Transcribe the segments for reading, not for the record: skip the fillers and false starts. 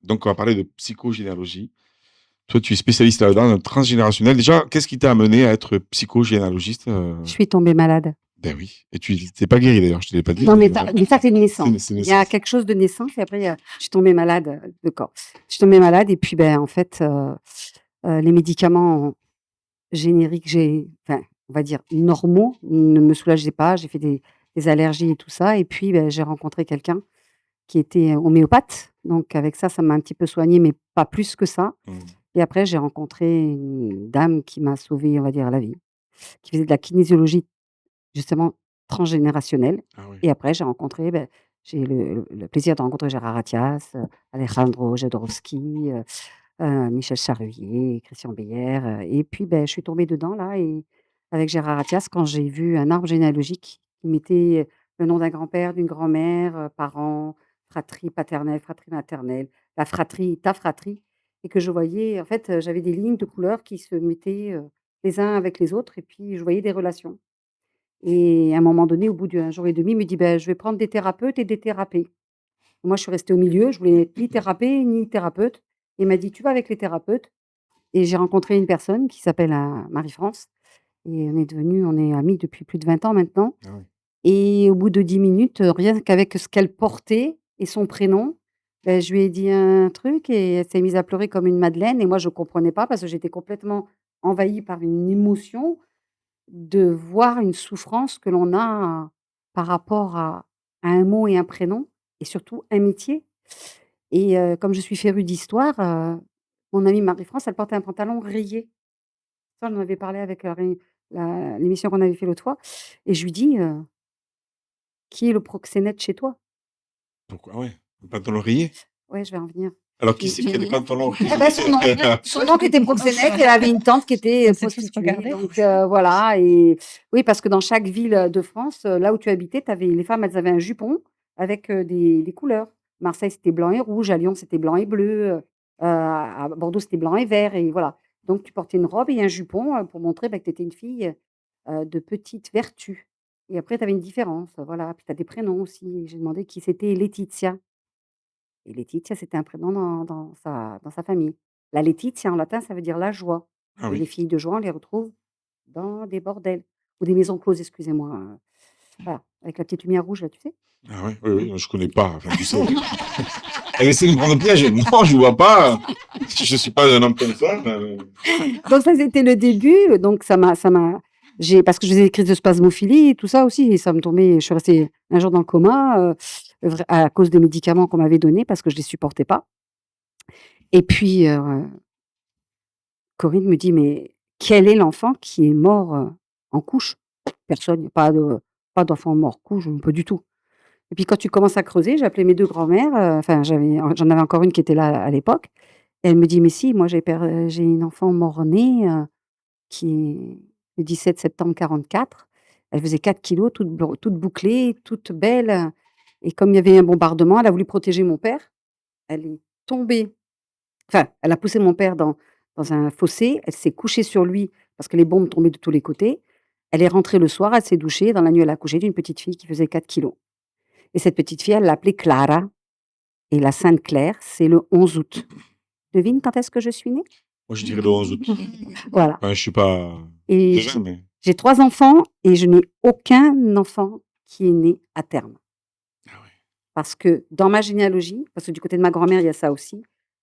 Donc on va parler de psychogénéalogie. Toi, tu es spécialiste là-dedans, dans le transgénérationnel. Déjà, qu'est-ce qui t'a amené à être psychogénéalogiste? Je suis tombée malade. Ben oui, et tu t'es pas guéri d'ailleurs, je te l'ai pas dit, Non, mais mais ça, c'est de naissance. c'est Il y a naissance. quelque chose de naissance et après, je suis tombée malade de corps. Je suis tombée malade et puis, en fait, les médicaments génériques, enfin, on va dire normaux, ne me soulageaient pas. J'ai fait des allergies et tout ça et puis, j'ai rencontré quelqu'un qui était homéopathe. Donc avec ça, ça m'a un petit peu soignée, mais pas plus que ça. Mmh. Et après, j'ai rencontré une dame qui m'a sauvée, on va dire, la vie, qui faisait de la kinésiologie, justement, transgénérationnelle. Ah oui. Et après, j'ai eu le plaisir de rencontrer Gérard Attias, Alejandro Jodorowsky, Michel Charulier, Christian Beyer, et puis, je suis tombée dedans là et avec Gérard Attias, quand j'ai vu un arbre généalogique qui mettait le nom d'un grand-père, d'une grand-mère, parents, fratrie paternelle, fratrie maternelle, la fratrie, ta fratrie et que je voyais en fait, j'avais des lignes de couleurs qui se mettaient, les uns avec les autres et puis je voyais des relations et à un moment donné, au bout d'1 jour et demi, il me dit: «Je vais prendre des thérapeutes et des thérapés». Moi, je suis restée au milieu, je voulais être ni thérapé, ni thérapeute. Il m'a dit: «Tu vas avec les thérapeutes» et j'ai rencontré une personne qui s'appelle, Marie-France et on est amis depuis plus de 20 ans maintenant Ah oui. et au bout de 10 minutes, rien qu'avec ce qu'elle portait et son prénom, je lui ai dit un truc et elle s'est mise à pleurer comme une madeleine et moi je comprenais pas parce que j'étais complètement envahie par une émotion de voir une souffrance que l'on a par rapport à un mot et un prénom et surtout un métier. Et comme je suis férue d'histoire, mon amie Marie-France, elle portait un pantalon rayé. Ça, on en avait parlé avec l'émission qu'on avait fait l'autre fois et je lui dis: «Qui est le proxénète chez toi?» Pourquoi? Ah ouais, le pantalon rayé? Ouais, je vais en venir. Alors qui Et c'est qui a des pantalons rayés? son oncle était proxénète, elle avait une tante qui était, On s'est tous prostituée, regardés. donc voilà et oui, parce que dans chaque ville, de France, là où tu habitais, les femmes, elles avaient un jupon avec, des couleurs. Marseille, c'était blanc et rouge, à Lyon, c'était blanc et bleu, à Bordeaux, c'était blanc et vert et voilà. Donc tu portais une robe et un jupon, pour montrer, que tu étais une fille, de petite vertu et après tu avais une différence, voilà. Puis tu as des prénoms aussi. J'ai demandé qui c'était Laetitia. Et Laetitia, c'était un prénom dans sa famille. La Laetitia, en latin, ça veut dire la joie Ah et les oui. filles de joie, on les retrouve dans des bordels ou des maisons closes, excusez-moi, voilà, avec la petite lumière rouge là, tu sais? Ah ouais, oui, oui, je connais pas, enfin, tu sais. Elle essaie de me prendre au piège. Non, je vois pas. Je suis pas un homme comme ça. Donc ça, c'était le début, donc ça m'a parce que je faisais des crises de spasmophilie et tout ça aussi et ça me tombait je suis restée un jour dans le coma, à cause des médicaments qu'on m'avait donnés parce que je les supportais pas et puis, Corinne me dit: «Mais quel est l'enfant qui est mort, en couche?» Personne, il y a pas d'enfant mort couche, pas du tout. Et puis quand tu commences à creuser, j'ai appelé mes 2 grands-mères, enfin j'en avais encore une qui était là à l'époque et elle me dit: «Mais si, moi j'ai une enfant mort-née, qui est le 17 septembre 44. Elle faisait 4 kilogrammes, toute bouclée, toute belle, et comme il y avait un bombardement, elle a voulu protéger mon père. Elle est tombée, enfin, elle a poussé mon père dans un fossé, elle s'est couchée sur lui parce que les bombes tombaient de tous les côtés. Elle est rentrée le soir, elle s'est douchée, dans la nuit, elle a accouché d'une petite fille qui faisait 4 kilogrammes et cette petite fille, elle l'appelait Clara et la Sainte Claire, c'est le 11 août. Devine quand est-ce que je suis née? Moi, je dirais le 11 août. Voilà Enfin, je suis pas et devin, mais j'ai 3 enfants et je n'ai aucun enfant qui est né à terme. ah ouais. Parce que dans ma généalogie, parce que du côté de ma grand-mère, il y a ça aussi,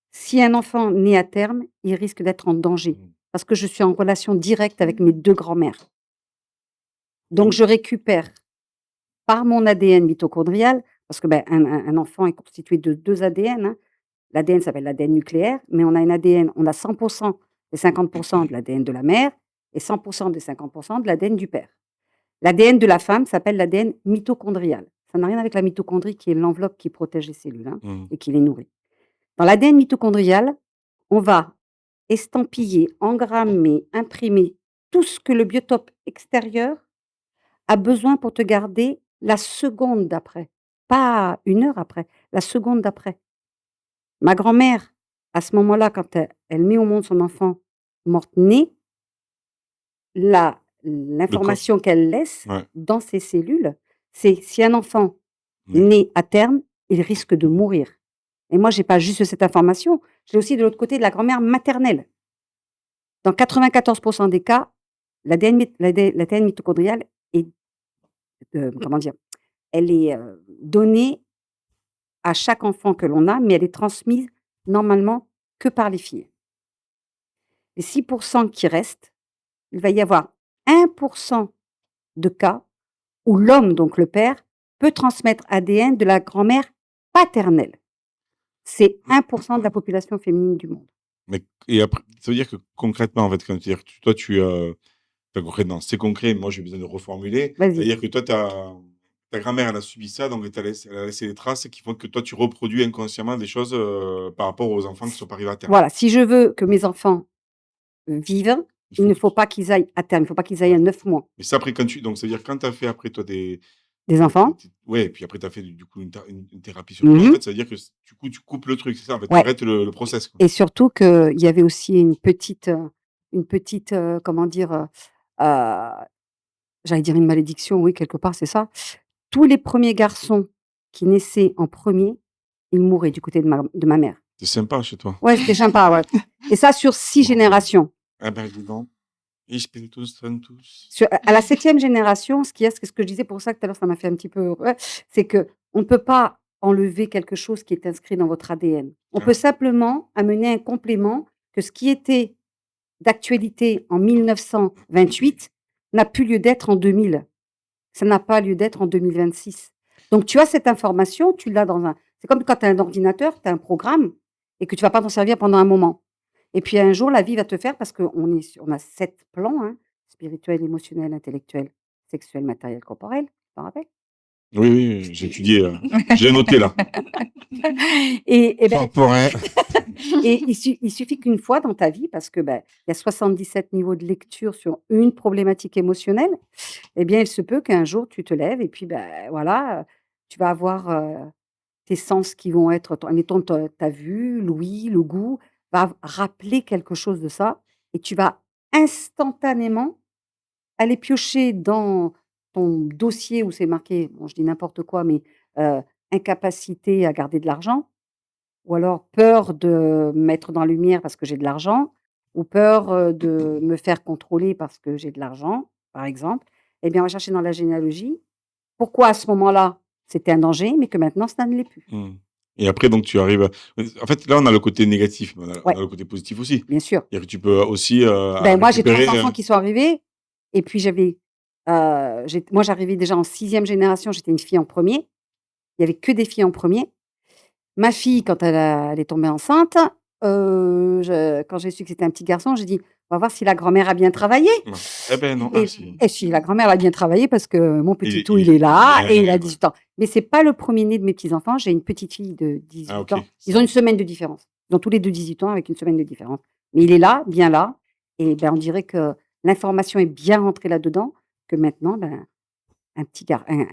si un enfant naît à terme, il risque d'être en danger. Mmh. Parce que je suis en relation directe avec mes 2 grands-mères. Donc Donc je récupère par mon ADN mitochondrial, parce que, un enfant est constitué de 2 ADN, hein. L'ADN s'appelle l'ADN nucléaire, mais on a un ADN, on a 100 des 50 de l'ADN de la mère et 100 des 50 de l'ADN du père. L'ADN de la femme s'appelle l'ADN mitochondrial. Ça n'a rien avec la mitochondrie qui est l'enveloppe qui protège les cellules, hein, mmh. et qui les nourrit. Dans l'ADN mitochondrial, on va estampiller, engrammer, imprimer tout ce que le biotope extérieur a besoin pour te garder la seconde d'après, pas 1 heure après, la seconde d'après. Ma grand-mère, à ce moment-là, quand elle met au monde son enfant morte-né, la Le corps. l'information qu'elle laisse Ouais. dans ses cellules, c'est si un enfant Ouais. naît à terme, il risque de mourir Et moi, j'ai pas juste cette information, j'ai aussi de l'autre côté de la grand-mère maternelle. Dans 94% des cas, l'ADN mitochondrial est, comment dire? Elle est, donnée à chaque enfant que l'on a, mais elle est transmise normalement que par les filles. Les 6% qui restent, il va y avoir 1% de cas où l'homme, donc le père, peut transmettre ADN de la grand-mère paternelle. C'est 1% de la population féminine du monde. Mais et après, ça veut dire que concrètement, en fait, quand tu dis que toi, enfin, concrètement, c'est concret, moi, j'ai besoin de reformuler. Vas-y. C'est-à-dire que toi, ta grand-mère, elle a subi ça, donc elle a laissé des traces qui font que toi, tu reproduis inconsciemment des choses par rapport aux enfants qui sont pas arrivés à terme. Voilà, si je veux que mes enfants vivent, il ne faut pas qu'ils aillent à terme, il ne faut pas qu'ils aillent à 9 mois. Mais ça, après, donc, ça veut dire quand tu as fait après, toi, Des enfants. Ouais, et puis après, tu as fait du coup une thérapie sur toi, en fait, ça veut dire que du coup, tu coupes le truc, c'est ça, en fait, tu Ouais. arrêtes le process. Quoi. Et surtout qu'il y avait aussi une petite, comment dire, j'allais dire une malédiction, oui, quelque part, c'est ça. Tous les premiers garçons qui naissaient en premier, ils mouraient du côté de ma mère. C'est sympa chez toi. Ouais, c'était sympa, ouais. Et ça sur 6 générations. Ah ben, dis donc. Ich bin tous, tous. À la 7e génération, ce qu'il y a, c'est ce que je disais, pour ça que tout à l'heure, ça m'a fait un petit peu, ouais, c'est qu'on ne peut pas enlever quelque chose qui est inscrit dans votre ADN. On peut simplement amener un complément que ce qui était d'actualité en 1928 n'a plus lieu d'être en 2000. Ça n'a pas lieu d'être en 2026. Donc, tu as cette information, tu l'as dans un... C'est comme quand tu as un ordinateur, tu as un programme et que tu vas pas t'en servir pendant un moment. Et puis, un jour, la vie va te faire, parce qu'on a 7 plans, hein, spirituel, émotionnel, intellectuel, sexuel, matériel, corporel, tu t'en rappelles? Oui, j'ai étudié, j'ai noté là. Et ben, Corporel. et il suffit qu'une fois dans ta vie, parce que il y a 77 niveaux de lecture sur une problématique émotionnelle, eh bien, il se peut qu'un jour tu te lèves et puis voilà, tu vas avoir tes sens qui vont être, admettons, ta vue, l'ouïe, le goût, va rappeler quelque chose de ça, et tu vas instantanément aller piocher dans ton dossier où c'est marqué, bon, je dis n'importe quoi, mais incapacité à garder de l'argent, ou alors peur de me mettre dans la lumière parce que j'ai de l'argent, ou peur, de me faire contrôler parce que j'ai de l'argent, par exemple. Eh bien, on va chercher dans la généalogie pourquoi à ce moment-là, c'était un danger, mais que maintenant ça ne l'est plus. Et après, donc, tu arrives en fait, là, on a le côté négatif, mais on a le côté positif aussi. Bien sûr. C'est-à-dire que tu peux aussi, Moi, j'ai 3 récupérer, enfants qui sont arrivés, et puis moi, j'arrivais déjà en 6e génération, j'étais une fille en premier. Il y avait que des filles en premier. Ma fille, quand elle est tombée enceinte, quand j'ai su que c'était un petit garçon, j'ai dit: «On va voir si la grand-mère a bien travaillé». Ouais. Eh ben non, Et si la grand-mère a bien travaillé, parce que mon petit tout, il il est là et il a ouais. 18 ans. Mais c'est pas le premier-né de mes petits-enfants, j'ai une petite fille de 18 OK. ans. Ils ont une semaine de différence. Ils ont tous les 2 18 ans avec une semaine de différence. Mais il est là, bien là, et on dirait que l'information est bien rentrée là-dedans, que maintenant, un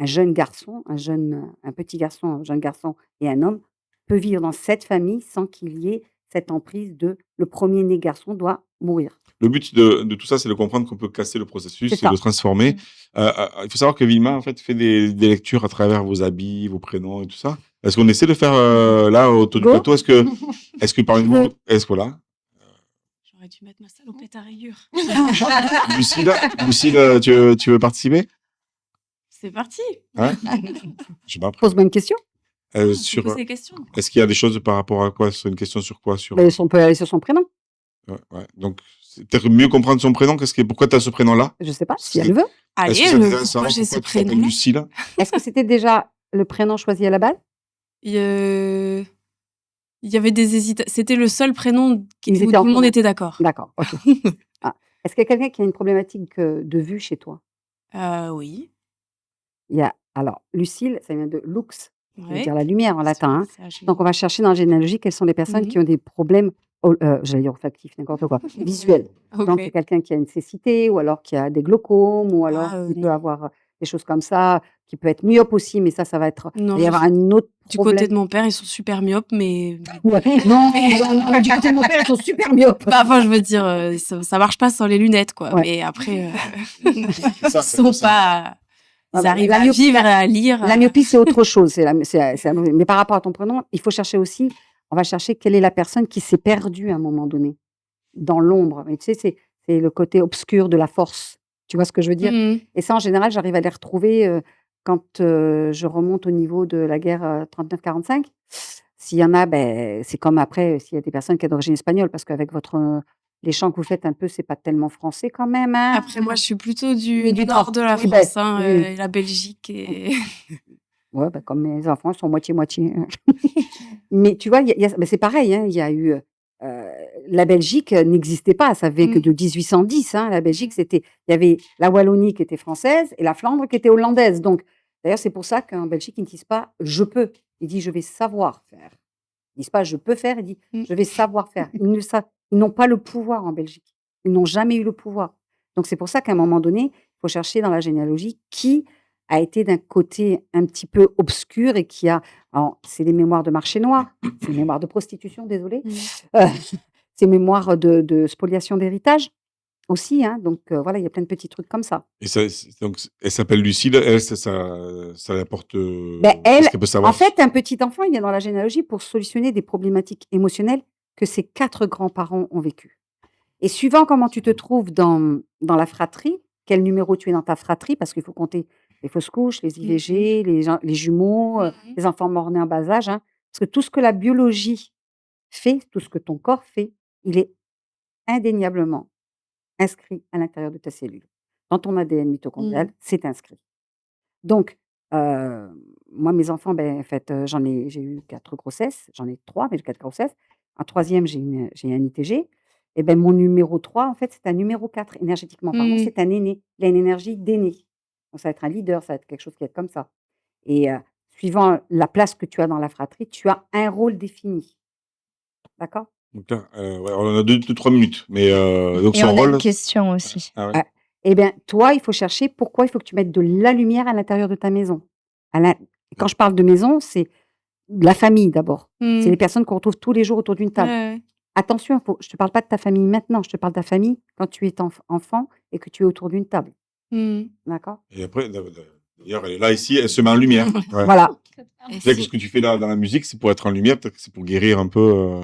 jeune garçon, un petit garçon, un jeune garçon et un homme peut vivre dans cette famille sans qu'il y ait cette emprise de le premier-né garçon doit mourir. Le but de tout ça, c'est de comprendre qu'on peut casser le processus C'est et ça. le transformer. Il faut savoir que Vilma, en fait, fait des lectures à travers vos habits, vos prénoms et tout ça. Est-ce qu'on essaie de faire, là, autour du Go. plateau? Est-ce que par exemple, voilà. J'aurais dû mettre ma salopette à rayures. Lucille, tu veux participer? C'est parti. Ouais. Je sais pas. Pose-moi une question. Sur, Pose des questions. est-ce qu'il y a des choses par rapport à quoi? C'est une question sur quoi? Sur, On peut aller sur son prénom. ouais. Donc, c'est peut-être mieux comprendre son prénom. Pourquoi tu as ce prénom-là? Je sais pas, si elle veut. Allez, Est-ce que ça t'intéresse de pourquoi savoir j'ai ce pourquoi tu t'appelles prénom? Lucille? Est-ce que c'était déjà le prénom choisi à la base? Il y avait des hésitations. C'était le seul prénom où tout étaient le en monde commun. était d'accord. D'accord, OK. Est-ce qu'il y a quelqu'un qui a une problématique de vue chez toi? Oui. Alors, Lucille, ça vient de lux, ça veut Ouais. dire la lumière en latin, hein. Ça, j'ai- Donc on va chercher dans la généalogie quelles sont les personnes Mhm. qui ont des problèmes, j'allais dire olfactifs, n'importe quoi, visuels. Donc Ok. quelqu'un qui a une cécité, ou alors qui a des glaucomes, ou alors qui peut non. avoir des choses comme ça, qui peut être myope aussi, mais ça va être... Non, il va y avoir un autre du problème. côté de mon père, ils sont super myopes, mais Ouais. Non, du côté de mon père, ils sont super myopes. enfin, je veux dire, ça marche pas sans les lunettes, quoi. Ouais. Mais après, Ça, ils sont pas. Ils Voilà, arrivent la à myopie- vivre et à lire. La myopie, c'est autre chose. Mais par rapport à ton prénom, il faut chercher aussi on va chercher quelle est la personne qui s'est perdue à un moment donné, dans l'ombre. Mais tu sais, c'est le côté obscur de la force. Tu vois ce que je veux dire? Mmh. Et ça, en général, j'arrive à les retrouver, quand, je remonte au niveau de la guerre, 39-45. S'il y en a, ben, c'est comme après, s'il y a des personnes qui sont d'origine espagnole, parce qu'avec les chants que vous faites un peu, c'est pas tellement français quand même, hein? Après moi, je suis plutôt du Oui, du nord nord. de la Oui, ben, France, hein, oui. et la Belgique et Ouais, bah, comme mes enfants, ils sont moitié-moitié. Mais tu vois, bah, c'est pareil, hein, il y a eu, la Belgique, n'existait pas, ça vient que Mmh. de 1810, hein. La Belgique, il y avait la Wallonie qui était française et la Flandre qui était hollandaise. Donc d'ailleurs, c'est pour ça qu'en Belgique, ils ne disent pas: «Je peux», ils disent: «Je vais savoir faire». Ils disent pas: «Je peux faire», ils disent: Mmh. «Je vais savoir faire». Ils n'ont pas le pouvoir en Belgique. Ils n'ont jamais eu le pouvoir. Donc c'est pour ça qu'à un moment donné, il faut chercher dans la généalogie qui a été d'un côté un petit peu obscur et qui a alors c'est les mémoires de marché noir, c'est les mémoires de prostitution, désolée, Mmh. c'est mémoires de spoliation d'héritage aussi, hein, donc voilà, il y a plein de petits trucs comme ça. Et donc, elle s'appelle Lucille. Elle, ça l'apporte. Ben elle, Qu'est-ce qu'elle peut en savoir? fait, un petit enfant, il vient dans la généalogie pour solutionner des problématiques émotionnelles que ses 4 grands-parents ont vécues. Et suivant comment tu te trouves dans la fratrie, quel numéro tu es dans ta fratrie, parce qu'il faut compter les fausses couches, les Mmh mh. IVG, les jumeaux, Mmh. les enfants morts-nés en bas âge, hein. Parce que tout ce que la biologie fait, tout ce que ton corps fait, il est indéniablement inscrit à l'intérieur de ta cellule. Dans ton ADN Mmh. mitochondrial, c'est inscrit. Donc, moi, mes enfants, ben, en fait, j'ai eu 4 grossesses, j'en ai 3, mais j'ai 4 grossesses. En troisième, j'ai un ITG et ben, mon numéro 3, en fait, c'est un numéro 4 énergétiquement parlant, Mmh. c'est un aîné. Il a une énergie d'aîné. Donc ça va être un leader, ça va être quelque chose qui va être comme ça et suivant la place que tu as dans la fratrie, tu as un rôle défini. D'accord? Donc là, ouais, on a 2-3 minutes. Mais donc Et son on a une rôle. question aussi. Ah ouais. Ah et bien, toi, il faut chercher pourquoi il faut que tu mettes de la lumière à l'intérieur de ta maison. À l'in Quand je parle de maison, c'est la famille d'abord. C'est Mmh. les personnes qu'on retrouve tous les jours autour d'une Ouais, table. ouais. Attention, je te parle pas de ta famille maintenant, je te parle de ta famille quand tu es enfant et que tu es autour d'une table. Mmh. D'accord? Et après, d'ailleurs, elle est là, ici, elle se met en lumière. Ouais. Voilà. Et Peut-être que ce si, que tu fais là dans la musique, c'est pour être en lumière, peut-être que c'est pour guérir un peu.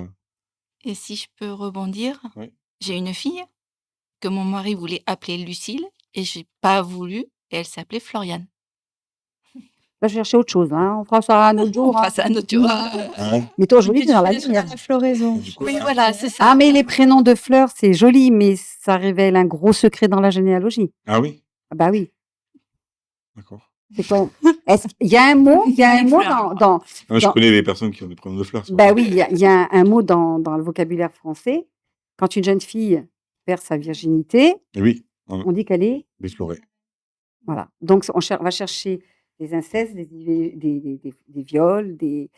et si je peux rebondir, Ouais. j'ai une fille que mon mari voulait appeler Lucille et j'ai pas voulu et elle s'appelait Floriane. Va chercher autre chose, hein, on fera ça un autre On jour, hein. fera ça un autre jour. Ah ouais. Mais toi, Et joli, puis tu es dans la fais des trucs lumière. à la floraison. Du coup, Oui, ça- voilà, c'est ça. Ah, mais les prénoms de fleurs, c'est joli, mais ça révèle un gros secret dans la généalogie. Ah oui? Ah bah oui. D'accord. C'est quoi? Est-ce qu'il y a un mot dans Ah, je dans connais les personnes qui ont des prénoms de fleurs. c'est pour bah ça. oui, il y a un mot dans le vocabulaire français. Quand une jeune fille perd sa virginité, Et oui, on dit qu'elle est d'explorer. voilà. Donc on va chercher des incestes, des viols, des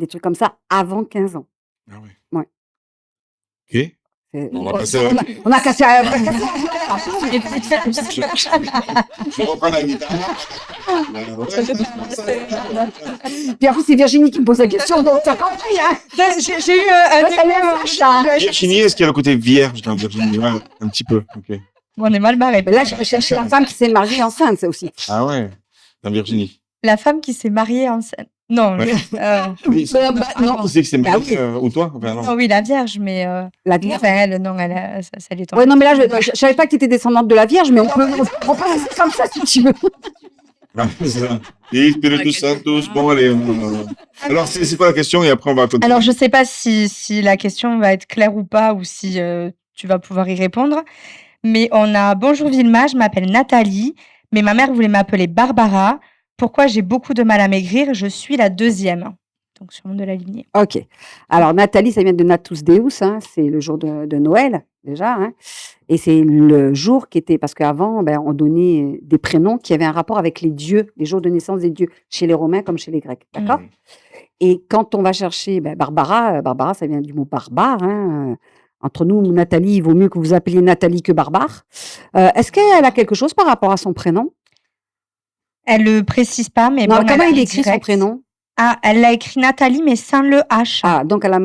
trucs comme ça avant 15 ans. Ah ouais. Ouais. Ok. C'est On va on passer. on a cassé un Je reprends la guitare. puis en plus, c'est Virginie qui me pose la question, donc tu as compris, hein? J'ai eu Ça lève ça. Virginie, est-ce qu'il y a le côté vierge dans Virginie? Ouais, un petit peu. Ok. On est mal barré. Mais là, je vais chercher la femme qui s'est mariée enceinte, ça aussi. Ah ouais, dans Virginie. La femme qui s'est mariée enceinte. Non, Ouais. euh, Oui, non. tu sais que c'est Bah marié, oui. ou toi? Enfin, non. non, oui, la Vierge, mais La enfin, Vierge. elle, non, ça lui est tombé. Ouais, non, mais là, je savais pas que tu étais descendante de la Vierge, mais on peut rester comme ça si tu veux. Ah, c'est ça. Et Spiritus Sanctus. Bon, allez. Alors, c'est quoi la question? Et après, on va continuer. Alors, je sais pas si la question va être claire ou pas, ou si tu vas pouvoir y répondre. Mais on a bonjour Vilma, je m'appelle Nathalie, mais ma mère voulait m'appeler Barbara. Pourquoi j'ai beaucoup de mal à maigrir? Je suis la 2e, donc sûrement de la lignée. Ok. Alors, Nathalie, ça vient de Natus Deus, hein, c'est le jour de Noël, déjà, hein, et c'est le jour qui était, parce qu'avant, ben, on donnait des prénoms qui avaient un rapport avec les dieux, les jours de naissance des dieux, chez les Romains comme chez les Grecs, d'accord? Et quand on va chercher ben, Barbara, ça vient du mot barbare, hein, entre nous, Nathalie, il vaut mieux que vous appeliez Nathalie que barbare. Est-ce qu'elle a quelque chose par rapport à son prénom? Elle le précise pas, mais Non, bon, comment elle il a écrit son direct. prénom? Ah, elle l'a écrit Nathalie, mais sans le H. Ah, donc à la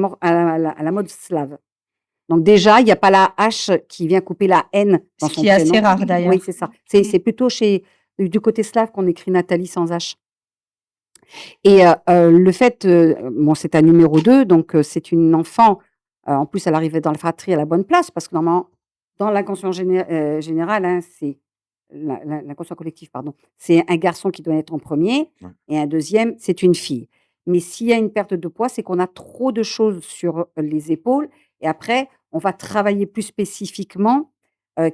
mode slave. Donc déjà, il n'y a pas la H qui vient couper la N dans Ce son qui est assez prénom. rare d'ailleurs. Oui, c'est ça. C'est plutôt du côté slave qu'on écrit Nathalie sans H. Et le fait, bon, c'est un numéro 2, donc c'est une enfant, en plus, elle arrivait dans la fratrie à la bonne place parce que normalement, dans l'inconscient général, hein, c'est l'inconscient collectif, pardon, c'est un garçon qui doit être en premier Ouais. et un deuxième, c'est une fille. Mais s'il y a une perte de poids, c'est qu'on a trop de choses sur les épaules et après, on va travailler plus spécifiquement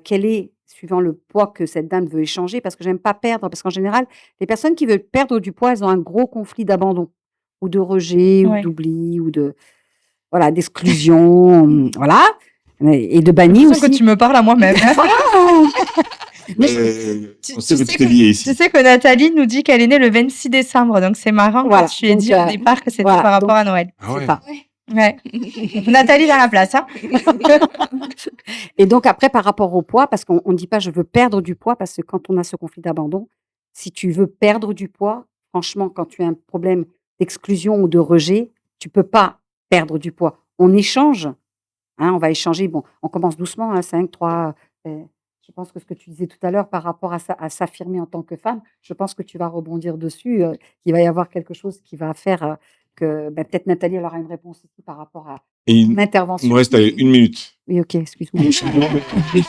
quel est, suivant le poids que cette dame veut échanger, parce que j'aime pas perdre, parce qu'en général, les personnes qui veulent perdre du poids, elles ont un gros conflit d'abandon ou de rejet ou Ouais. d'oubli ou de voilà d'exclusion, voilà et de J'ai banni l'impression que aussi. tu me parles à moi-même. Mais Tu On sait que sais tout est lié ici. Tu sais que Nathalie nous dit qu'elle est née le 26 décembre, donc c'est marrant Voilà, quand tu lui donc, dit au départ que c'était voilà, par rapport donc à Noël. Ah c'est ouais. ça. Ouais. Nathalie dans la place, hein. Et donc après, par rapport au poids, parce qu'on ne dit pas je veux perdre du poids, parce que quand on a ce conflit d'abandon, si tu veux perdre du poids, franchement, quand tu as un problème d'exclusion ou de rejet, tu peux pas perdre du poids. On échange, hein, on va échanger. Bon, on commence doucement, hein, 5, 3. Je pense que ce que tu disais tout à l'heure par rapport à s'affirmer en tant que femme, je pense que tu vas rebondir dessus. Il va y avoir quelque chose qui va faire que peut-être Nathalie elle aura une réponse aussi par rapport à Et il ton nous intervention. reste 1 minute. Oui, ok, excuse-moi. Je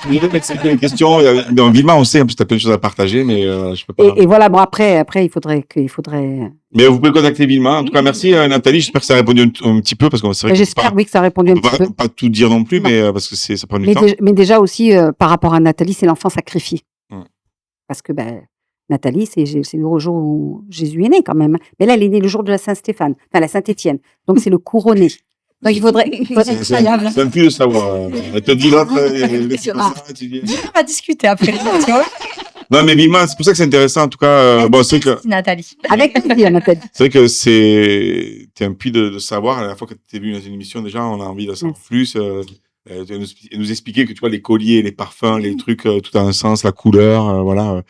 vais mettre une question. Dans Vilma, on sait, en plus, tu as plein de choses à partager, mais je peux pas. Et voilà, bon, après, il faudrait. Mais vous pouvez contacter Vilma. En tout cas, merci Nathalie. J'espère que ça a répondu un petit peu parce que c'est vrai qu'on J'espère, oui, que ça a répondu un peut petit peu. pas tout dire non plus, Non. mais parce que ça prend du temps. Mais déjà aussi, par rapport à Nathalie, c'est l'enfant sacrifié. Ouais. Parce que Nathalie, c'est le jour où Jésus est né quand même. Mais là, elle est née le jour de la Saint-Stéphane, enfin la Saint-Étienne. Donc c'est le couronné. Donc il faudrait. C'est un plus de savoir. Elle te dit l'autre, tu dis. On va discuter après l'émission. Non, mais Vilma, c'est pour ça que c'est intéressant. En tout cas, bon, c'est que Merci, Nathalie. Avec plaisir, Nathalie. c'est vrai que t'es un puits de savoir. À la fois que tu es venu dans une émission, déjà, on a envie de savoir plus. Nous expliquer que tu vois les colliers, les parfums, les trucs, tout a un sens, la couleur, voilà.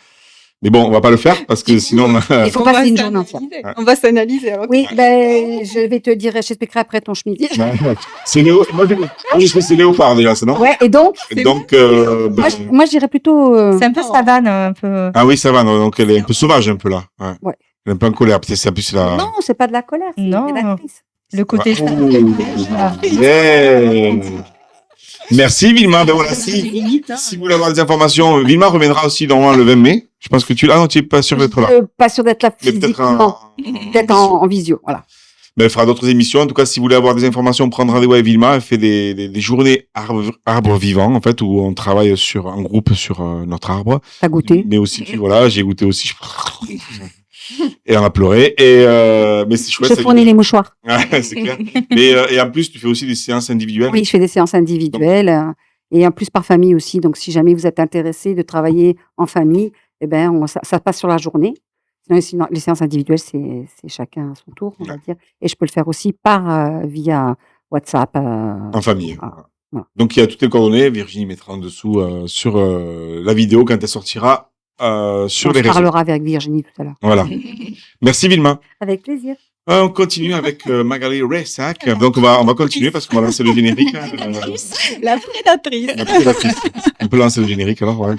Mais bon, on va pas le faire parce que sinon. Il faut passer une journée entière. On va s'analyser. Alors. Oui, je vais te dire, j'expliquerai après ton chemise. C'est Léo. Moi, je fais c'est léopard déjà, c'est non? Ouais, et donc, Et donc, moi je dirais plutôt. C'est un peu savane, un peu. ah oui, ça va. Non, donc elle est un peu sauvage un peu là. Ouais. Ouais. Elle est un peu en colère. Peut-être c'est en plus la. Non, c'est pas de la colère, c'est une Non. rédactrice. Le côté. Yeah. Merci Vilma. Ben voilà, si vous voulez avoir des informations, Vilma reviendra aussi normalement le 20 mai. Je pense que tu ah non, tu es pas sûr d'être là. Pas sûr d'être là Mais peut-être physiquement. Peut-être en visio, voilà. Ben, elle fera d'autres émissions. En tout cas, si vous voulez avoir des informations, prendre rendez-vous avec Vilma. Elle fait des journées arbres vivants, en fait, où on travaille en groupe sur notre arbre. T'as goûté? Mais aussi, voilà, j'ai goûté aussi. Et on a pleuré. Mais c'est chouette. Je fournis les mouchoirs. Ouais, c'est clair. Et en plus, tu fais aussi des séances individuelles. Oui, je fais des séances individuelles et en plus par famille aussi. Donc, si jamais vous êtes intéressé de travailler en famille, eh ben, ça passe sur la journée. Sinon, les séances individuelles, c'est chacun à son tour, on va dire. Et je peux le faire aussi via WhatsApp. En famille. Voilà. Donc, il y a toutes les coordonnées. Virginie mettra en dessous sur la vidéo quand elle sortira sur les On réseaux. parlera avec Virginie tout à l'heure. Voilà. Merci Vilma. Avec plaisir. On continue avec Magali Ressac. Donc, on va continuer parce qu'on va lancer le générique. La prédatrice. On peut lancer le générique alors. Ouais.